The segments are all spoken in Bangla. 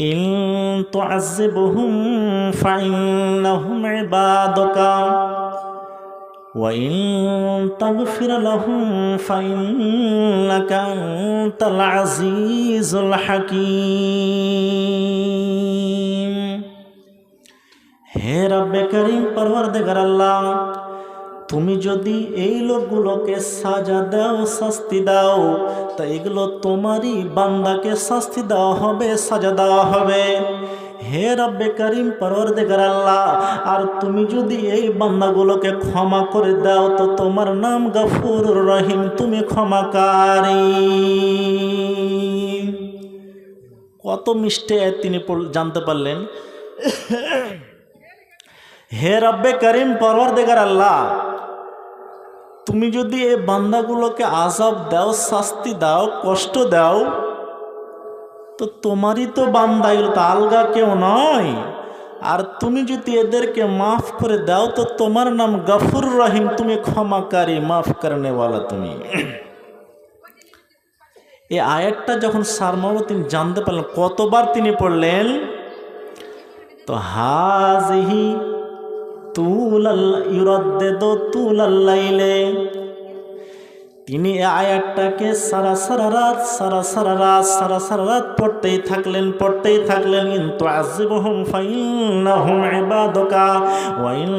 ইন তুআযিবহুম ফাইন্নাহুম ইবাদুকা ওয়া ইন তাগফির লাহুম ফাইন্নাকা আনতাল আজিজুল হাকীম। হে রব্বে করিম, পরওয়ারদিগার আল্লাহ, তুমি যদি এই লোকগুলোকে সাজা দাও, শাস্তি দাও, তা এগুলো তোমারই বান্দাকে শাস্তি দেওয়া হবে, সাজা দেওয়া হবে। হে রব্বে করিম, পরওয়ারদিগার আল্লাহ, আর তুমি যদি এই বান্দাগুলোকে ক্ষমা করে দাও তো তোমার নাম গফুরুর রহিম, তুমি ক্ষমাকারী। কত মিষ্টি তিনি জানতে পারলেন। হে রব্বে করিম, পরওয়ারদিগার আল্লাহ, তুমি যদি এই বান্দাগুলোকে আযাব দাও, শাস্তি দাও, কষ্ট দাও, তো তোমারই তো বান্দা, এগুলো তো আলগা কেউ নয়। আর তুমি যদি এদেরকে মাফ করে দাও তো তোমার নাম গফুর রহিম, তুমি ক্ষমাকারী, মাফ করনেওয়ালা তুমি। এই আয়াতটা যখন সারমর্ম তিনি জানতে পারলেন, কতবার তিনি পড়লেন, তো হাজিহি তিনি এই আয়াতটাকে সারা রাত পড়তেই থাকলেন। ইন তুআযিবহুম ফাইন্নাহুম ইবাদুকা ওয়া ইন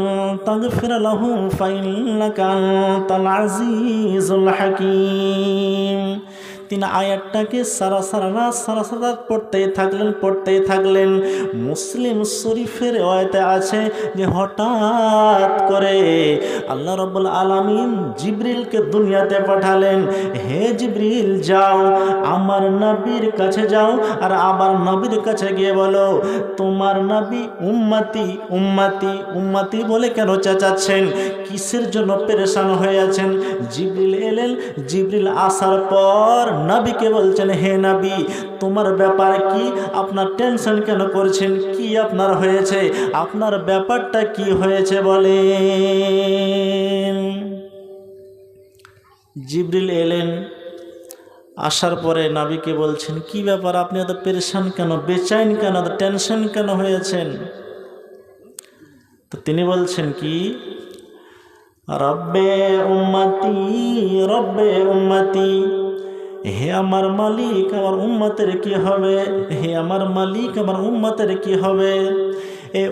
তাগফির লাহুম ফাইন্নাকা আনতাল আজিজুল হাকীম। তিনি আয়াতটাকে সারা রাত পড়তেই থাকলেন। মুসলিম শরীফের আয়াতে আছে যে হঠাৎ করে আল্লাহ রাব্বুল আলামিন জিবরিলকে দুনিয়াতে পাঠালেন। হে জিবরিল, যাও আমার নবীর কাছে যাও, আর আবার নবীর কাছে গিয়ে বলো তোমার নবী উম্মতি উম্মতি উম্মতি বলে কেন চেঁচাচ্ছেন, কিসের জন্য পেরেশান হয়ে আছেন। জিবরিল এলেন। জিবরিল আসার পর নবীকে বলছেন, হে নবী, তোমার ব্যাপার কি? আপনার টেনশন কেন করছেন? কি আপনার হয়েছে? আপনার ব্যাপারটা কি হয়েছে বলেন। জিবরিল এলেন। আসার পরে নবীকে বলছেন, কি ব্যাপার, আপনি এত পেরেশান কেন, বেচैन কেন, এত টেনশন কেন হয়েছেন? তো তিনি বলছেন কি, রব্বে উম্মতি, হে আমার মালিক, আমার উম্মতের কি হবে? হে আমার মালিক, আমার উম্মতের কি হবে? এই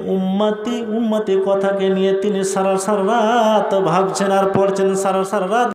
উম্মতি কথাকে নিয়ে তিনি সারা রাত ভাবছেন আর পড়ছেন, সারা রাত।